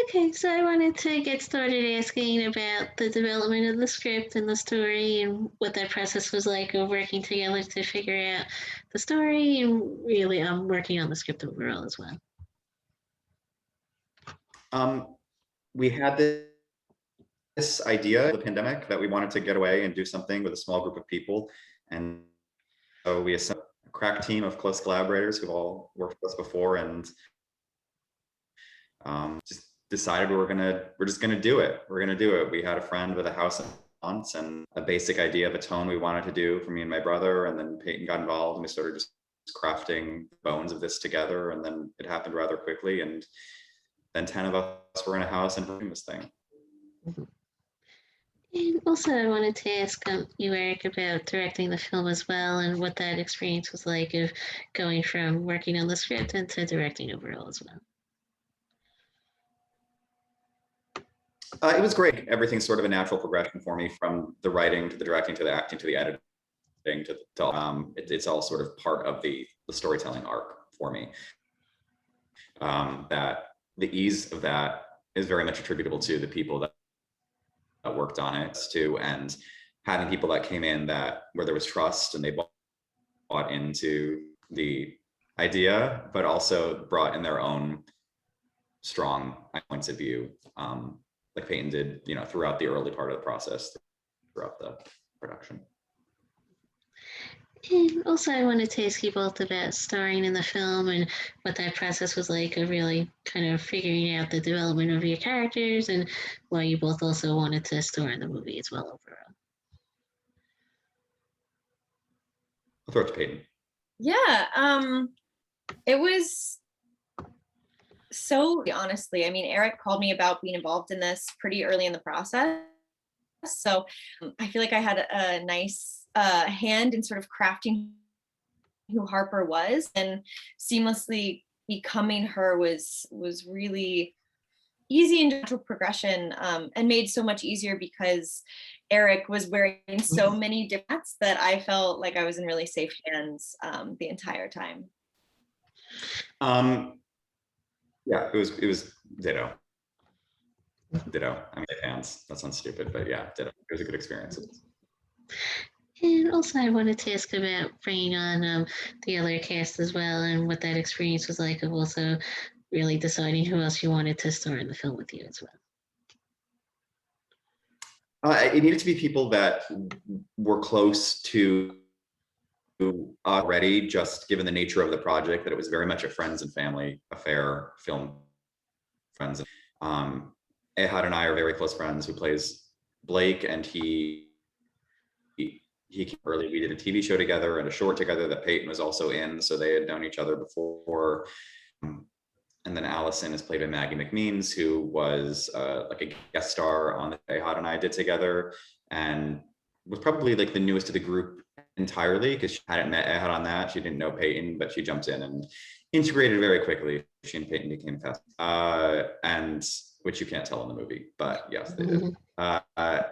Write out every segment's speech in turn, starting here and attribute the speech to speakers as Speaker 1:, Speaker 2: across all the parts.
Speaker 1: Okay, so I wanted to get started asking about the development of the script and the story and what that process was like of working together to figure out the story and really working on the script overall as well.
Speaker 2: Um, we had this idea, the pandemic, that we wanted to get away and do something with a small group of people. And so we assembled a crack team of close collaborators who've all worked with us before and just decided we're just gonna do it. We're gonna do it. We had a friend with a house in Vermont and a basic idea of a tone we wanted to do for me and my brother. And then Peyton got involved and we started just crafting bones of this together. And then it happened rather quickly. And then 10 of us were in a house and doing this thing.
Speaker 1: Mhm. And also, I wanted to ask you, Eric, about directing the film as well and what that experience was like of going from working on the script into directing overall as well.
Speaker 2: It was great. Everything's sort of a natural progression for me from the writing to the directing to the acting to the editing it's all sort of part of the storytelling arc for me. That the ease of that is very much attributable to the people that worked on it too, and having people that came in that where there was trust and they bought into the idea, but also brought in their own strong points of view, like Peyton did, throughout the early part of the process, throughout the production.
Speaker 1: And also, I wanted to ask you both about starring in the film and what that process was like of really kind of figuring out the development of your characters and why you both also wanted to star in the movie as well overall.
Speaker 2: I'll throw it to Peyton.
Speaker 3: Yeah, it was so honestly, I mean, Eric called me about being involved in this pretty early in the process. So I feel like I had a nice hand in sort of crafting who Harper was, and seamlessly becoming her was really easy and natural progression, and made so much easier because Eric was wearing so many different hats that I felt like I was in really safe hands the entire time.
Speaker 2: Yeah, it was ditto. Ditto. I mean, hands. That sounds stupid, but yeah, ditto. It was a good experience.
Speaker 1: And also, I wanted to ask about bringing on the other cast as well and what that experience was like of also really deciding who else you wanted to star in the film with you as well.
Speaker 2: It needed to be people that were close to already, just given the nature of the project, that it was very much a friends and family affair, film friends. Ehad and I are very close friends, who plays Blake, and he came early. We did a TV show together and a short together that Peyton was also in, so they had known each other before. And then Allison is played by Maggie McMeans, who was like a guest star on the Ehad and I did together, and was probably like the newest to the group entirely because she hadn't met Ehad on that. She didn't know Peyton, but she jumped in and integrated very quickly. She and Peyton became fast, and which you can't tell in the movie, but yes, they did. That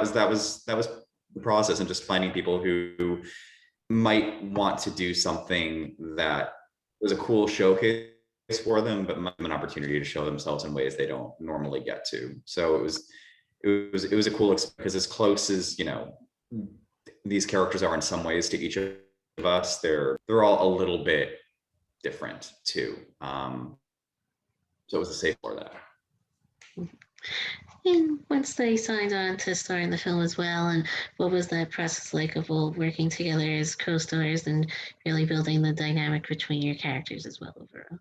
Speaker 2: was the process, and just finding people who might want to do something that was a cool showcase for them, but an opportunity to show themselves in ways they don't normally get to. So it was a cool experience, because as close as these characters are in some ways to each of us, they're all a little bit different too. So it was a safe for that.
Speaker 1: And once they signed on to star in the film as well, and what was that process like of all working together as co-stars and really building the dynamic between your characters as well overall?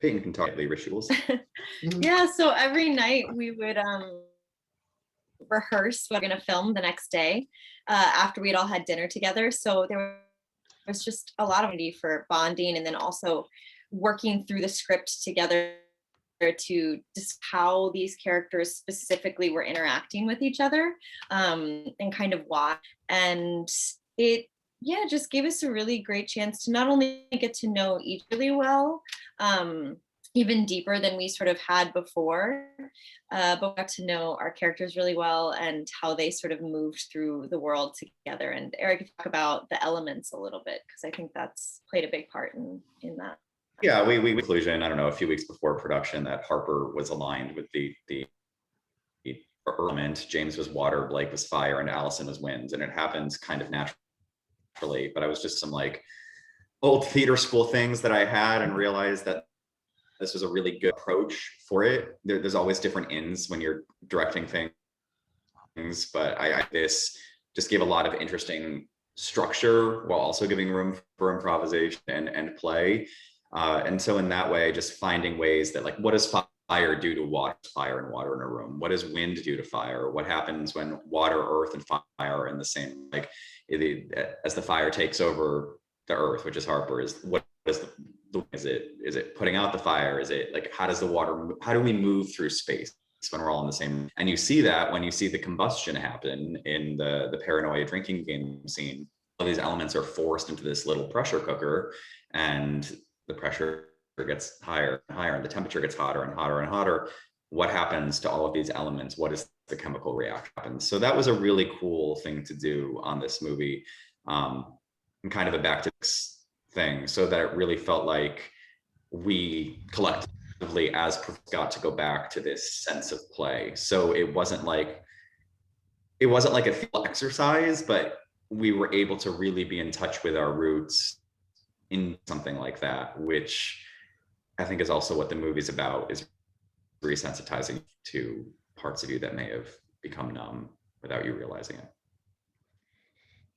Speaker 2: Peyton can talk the rituals.
Speaker 3: Yeah, so every night we would rehearse what we're gonna film the next day after we'd all had dinner together. So there was just a lot of need for bonding, and then also working through the script together to just how these characters specifically were interacting with each other, and kind of why. And it just gave us a really great chance to not only get to know each really well, even deeper than we sort of had before. But we got to know our characters really well and how they sort of moved through the world together. And Erik, talk about the elements a little bit, because I think that's played a big part in that.
Speaker 2: Yeah, we conclusion, I don't know, a few weeks before production, that Harper was aligned with the element. James was water, Blake was fire, and Allison was wind. And it happens kind of naturally, but I was just some like old theater school things that I had, and realized that this was a really good approach for it. There's always different ends when you're directing things, but this just gave a lot of interesting structure while also giving room for improvisation and play. And so in that way, just finding ways that, like, what does fire do to water? Fire and water in a room. What does wind do to fire? What happens when water, earth, and fire are in the same, like, as the fire takes over the earth, which is Harper, is what is is it putting out the fire? Is it like, how does the water, how do we move through space when we're all in the same? And you see that when you see the combustion happen in the paranoia drinking game scene. All these elements are forced into this little pressure cooker, and the pressure gets higher and higher, and the temperature gets hotter and hotter and hotter. What happens to all of these elements? What is the chemical reaction? So that was a really cool thing to do on this movie, and kind of a back to thing, so that it really felt like we collectively as got to go back to this sense of play. So it wasn't like a full exercise, but we were able to really be in touch with our roots in something like that, which I think is also what the movie's about, is resensitizing to parts of you that may have become numb without you realizing it.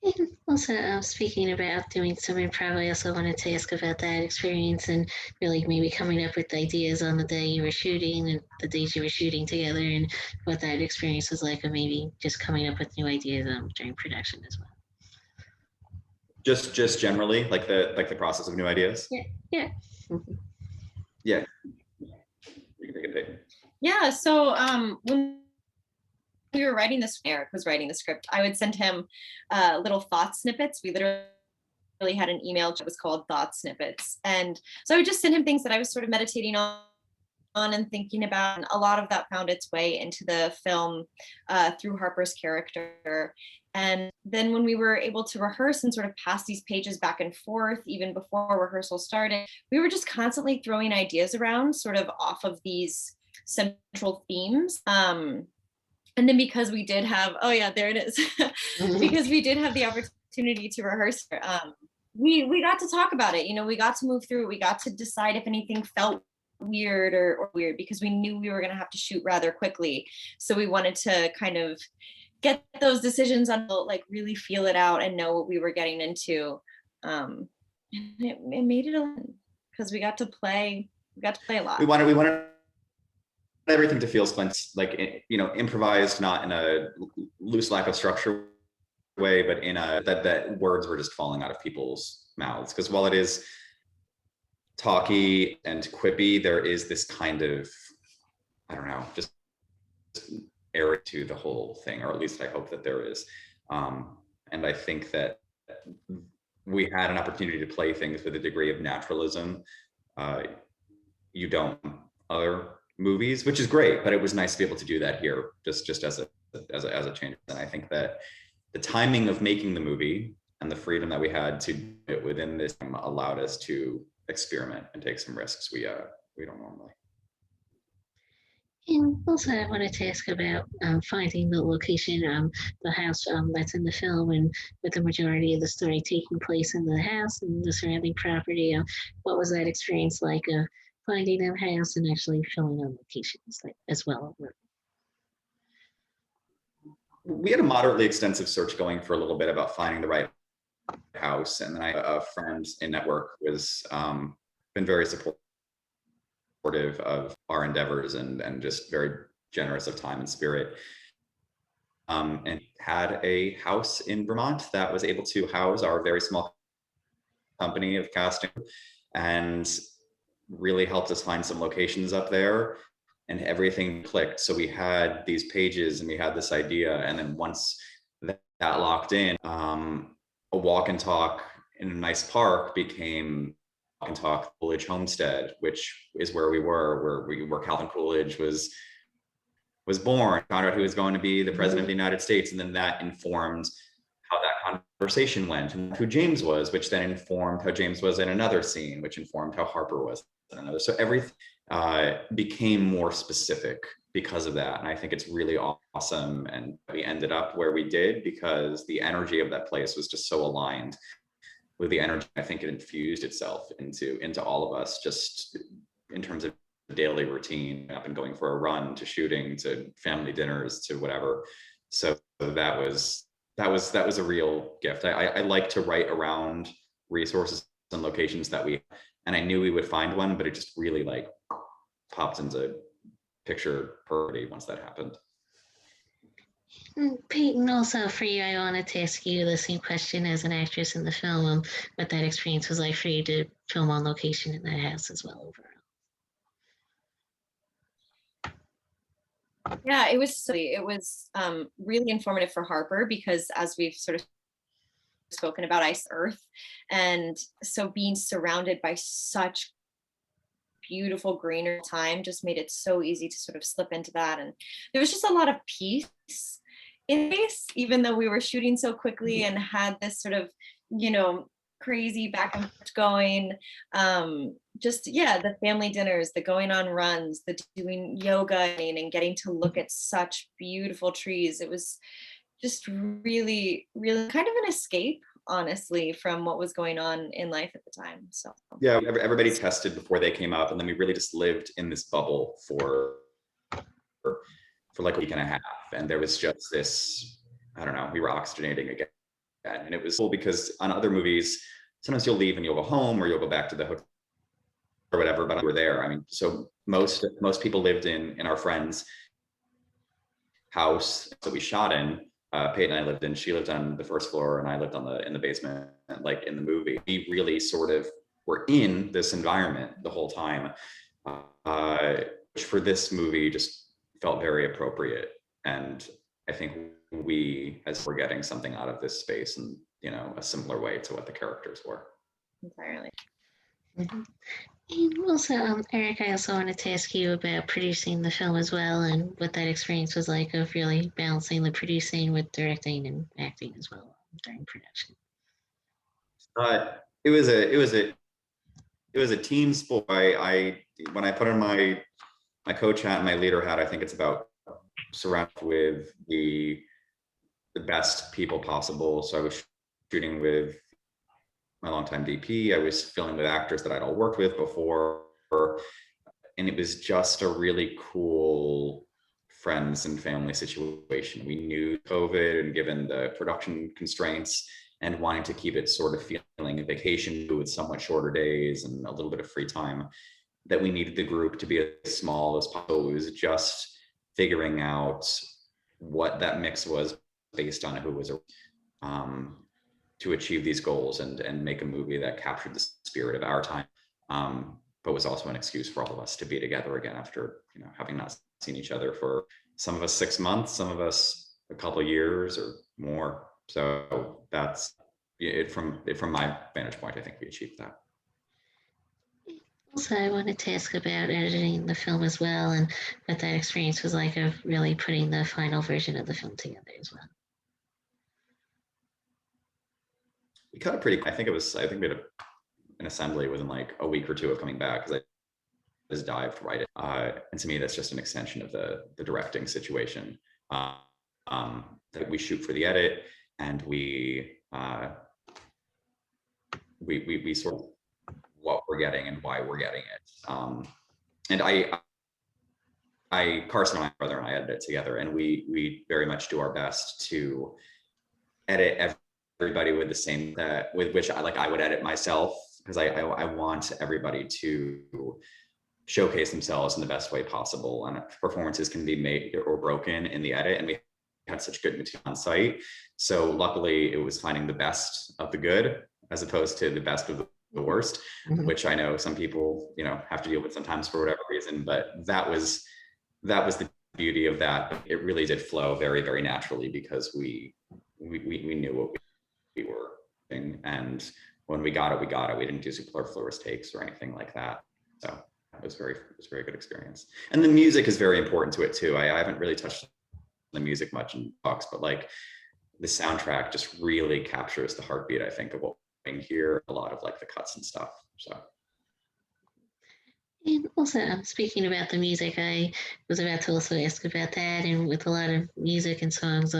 Speaker 1: And also, speaking about doing some improv, I also wanted to ask about that experience and really maybe coming up with ideas on the day you were shooting and the days you were shooting together, and what that experience was like, or maybe just coming up with new ideas during production as well.
Speaker 2: Just generally, like the process of new ideas.
Speaker 1: Yeah.
Speaker 2: Yeah. You can take a date.
Speaker 3: Yeah. So when we were writing this, Erik was writing the script, I would send him little thought snippets. We literally had an email that was called Thought Snippets. And so I would just send him things that I was sort of meditating on and thinking about. And a lot of that found its way into the film through Harper's character. And then when we were able to rehearse and sort of pass these pages back and forth, even before rehearsal started, we were just constantly throwing ideas around sort of off of these central themes. And then because we did have, oh yeah, there it is. Because we did have the opportunity to rehearse, we got to talk about it. You know, we got to move through it. We got to decide if anything felt weird or weird, because we knew we were going to have to shoot rather quickly. So we wanted to kind of get those decisions on, like, really feel it out and know what we were getting into. And it made it a, because we got to play a lot.
Speaker 2: We wanted everything to feel like, you know, improvised, not in a loose lack of structure way, but in a that words were just falling out of people's mouths. Because while it is talky and quippy, there is this kind of, I don't know, just air to the whole thing, or at least I hope that there is. And I think that we had an opportunity to play things with a degree of naturalism you don't other movies, which is great, but it was nice to be able to do that here, just as a change. And I think that the timing of making the movie and the freedom that we had to do it within this allowed us to experiment and take some risks we don't normally.
Speaker 1: And also, I wanted to ask about finding the location, the house that's in the film, and with the majority of the story taking place in the house and the surrounding property. What was that experience like of finding that house and actually filming on locations as well?
Speaker 2: We had a moderately extensive search going for a little bit about finding the right house, and then a friend in network was been very supportive of our endeavors and just very generous of time and spirit, and had a house in Vermont that was able to house our very small company of casting, and really helped us find some locations up there, and everything clicked. So we had these pages and we had this idea, and then once that locked in, a walk and talk in a nice park became and talk Coolidge homestead, which is where we were, where Calvin Coolidge was born, found out he was going to be the president of the United States. And then that informed how that conversation went, and who James was, which then informed how James was in another scene, which informed how Harper was in another. So everything became more specific because of that. And I think it's really awesome. And we ended up where we did because the energy of that place was just so aligned with the energy. I think it infused itself into all of us, just in terms of daily routine, up and going for a run, to shooting, to family dinners, to whatever. So that was a real gift. I like to write around resources and locations and I knew we would find one, but it just really like popped into picture perfectly once that happened.
Speaker 1: Peyton, also for you, I wanted to ask you the same question as an actress in the film, what that experience was like for you to film on location in that house as well overall.
Speaker 3: Yeah, it was really informative for Harper because, as we've sort of spoken about, ice earth, and so being surrounded by such beautiful greenery time just made it so easy to sort of slip into that. And there was just a lot of peace in this, even though we were shooting so quickly and had this sort of, crazy back and forth going. The family dinners, the going on runs, the doing yoga and getting to look at such beautiful trees. It was just really, really kind of an escape, honestly, from what was going on in life at the time. So
Speaker 2: yeah, everybody tested before they came up, and then we really just lived in this bubble for like a week and a half, and there was just this, I don't know, we were oxygenating again. And it was cool because on other movies, sometimes you'll leave and you'll go home or you'll go back to the hotel or whatever, but we were there. I mean, so most people lived in our friend's house that we shot in. Peyton and I lived in, she lived on the first floor and I lived in the basement, like in the movie. We really sort of were in this environment the whole time, which for this movie just felt very appropriate. And I think we're getting something out of this space in, a similar way to what the characters were.
Speaker 3: Entirely.
Speaker 1: Mm-hmm. And also, Erik, I also wanted to ask you about producing the film as well, and what that experience was like of really balancing the producing with directing and acting as well during production.
Speaker 2: It was a team sport. When I put on my coach hat and my leader hat, I think it's about surrounded with the best people possible. So I was shooting with my longtime DP. I was filming with actors that I'd all worked with before. And it was just a really cool friends and family situation. We knew COVID, and given the production constraints and wanting to keep it sort of feeling a vacation with somewhat shorter days and a little bit of free time, that we needed the group to be as small as possible. It was just figuring out what that mix was based on who was to achieve these goals and make a movie that captured the spirit of our time, but was also an excuse for all of us to be together again after having not seen each other for some of us 6 months, some of us a couple of years or more. So that's it from my vantage point. I think we achieved that.
Speaker 1: Also, I wanted to ask about editing the film as well, and what that experience was like of really putting the final version of the film together as well.
Speaker 2: We cut it pretty. I think we had an assembly within like a week or two of coming back, because I just dived right in. And to me, that's just an extension of the directing situation. That we shoot for the edit, and we sort of what we're getting and why we're getting it. And Carson, my brother, and I edited it together, and we very much do our best to edit everybody with the same with which I would edit myself, because I want everybody to showcase themselves in the best way possible, and performances can be made or broken in the edit, and we had such good material on site. So luckily, it was finding the best of the good as opposed to the best of the worst, mm-hmm. which I know some people have to deal with sometimes for whatever reason. But that was the beauty of that. It really did flow very, very naturally, because we knew what we were doing, and when we got it, we got it. We didn't do superfluous takes or anything like that. So it was a very good experience. And the music is very important to it too. I haven't really touched on the music much in talks, but like the soundtrack just really captures the heartbeat, I think, of what we're doing here, a lot of like the cuts and stuff. So.
Speaker 1: And also, speaking about the music, I was about to also ask about that. And with a lot of music and songs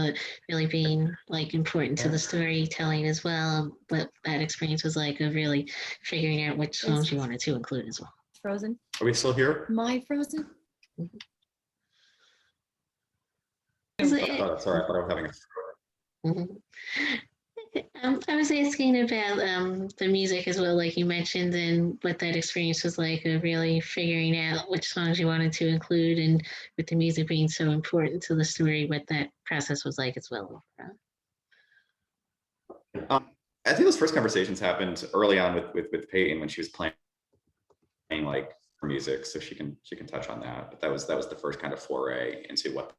Speaker 1: really being like important to the storytelling as well, what that experience was like of really figuring out which songs you wanted to include as well.
Speaker 3: Frozen.
Speaker 2: Are we still here?
Speaker 3: My Frozen.
Speaker 2: Oh, sorry, I thought I was having a.
Speaker 1: Mm-hmm. I was asking about the music as well, like you mentioned, and what that experience was like of really figuring out which songs you wanted to include, and with the music being so important to the story, what that process was like as well.
Speaker 2: I think those first conversations happened early on with Peyton when she was playing like music, so she can touch on that. But that was the first kind of foray into what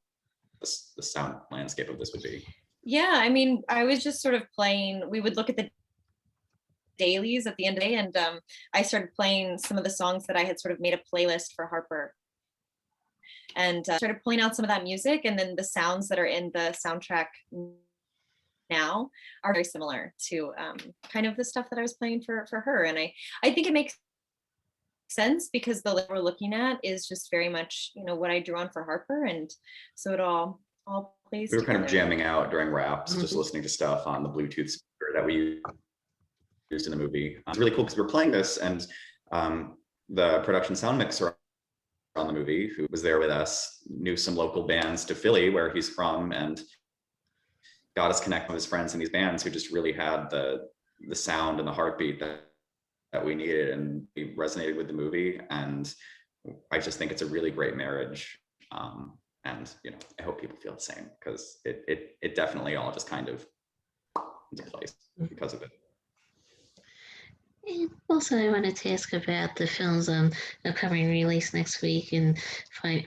Speaker 2: the sound landscape of this would be.
Speaker 3: Yeah, I mean, I was just sort of playing. We would look at the dailies at the end of the day, and I started playing some of the songs that I had sort of made a playlist for Harper, and started pulling out some of that music, and then the sounds that are in the soundtrack now are very similar to kind of the stuff that I was playing for her. And I think it makes sense because the list we're looking at is just very much, you know, what I drew on for Harper, and so it all plays.
Speaker 2: We were kind of
Speaker 3: together.
Speaker 2: jamming out during raps, just listening to stuff on the Bluetooth speaker that we used in the movie. It's really cool because we're playing this, and the production sound mixer on the movie, who was there with us, knew some local bands to Philly, where he's from, and got us connected with his friends in these bands who just really had the sound and the heartbeat that we needed, and we resonated with the movie. And I just think it's a really great marriage. And you know, I hope people feel the same, because it definitely all just kind of into place because of it.
Speaker 1: And also, I wanted to ask about the film's upcoming release next week, and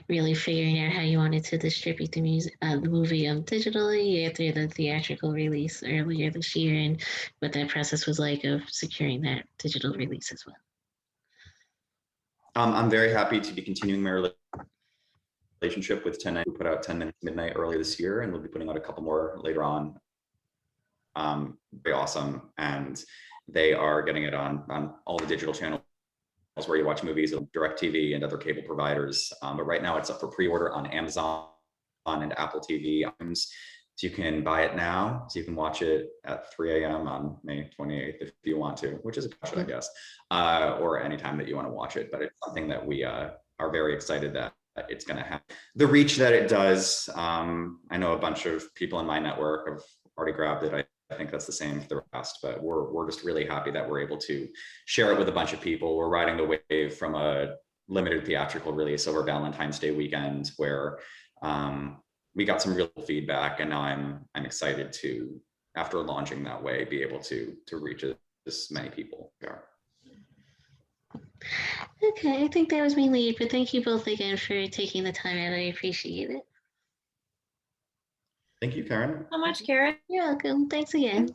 Speaker 1: really figuring out how you wanted to distribute the movie digitally after the theatrical release earlier this year, and what that process was like of securing that digital release as well.
Speaker 2: I'm very happy to be continuing my relationship with 10 Night. We put out 10 Minutes Midnight early this year, and we'll be putting out a couple more later on. Very awesome, and they are getting it on all the digital channels where you watch movies, DirecTV and other cable providers. But right now it's up for pre-order on Amazon and Apple TV. So you can buy it now, so you can watch it at 3 a.m. on May 28th if you want to, which is a question, I guess, or anytime that you want to watch it. But it's something that we are very excited that it's going to have the reach that it does. I know a bunch of people in my network have already grabbed it. I think that's the same for the rest, but we're just really happy that we're able to share it with a bunch of people. We're riding the wave from a limited theatrical release over Valentine's Day weekend, where we got some real feedback, and now I'm excited to, after launching that way, be able to reach as many people.
Speaker 1: Okay, I think that was my lead, but thank you both again for taking the time out. I appreciate it.
Speaker 2: Thank you, Karen.
Speaker 3: So much, Karen.
Speaker 1: You're welcome. Thanks again.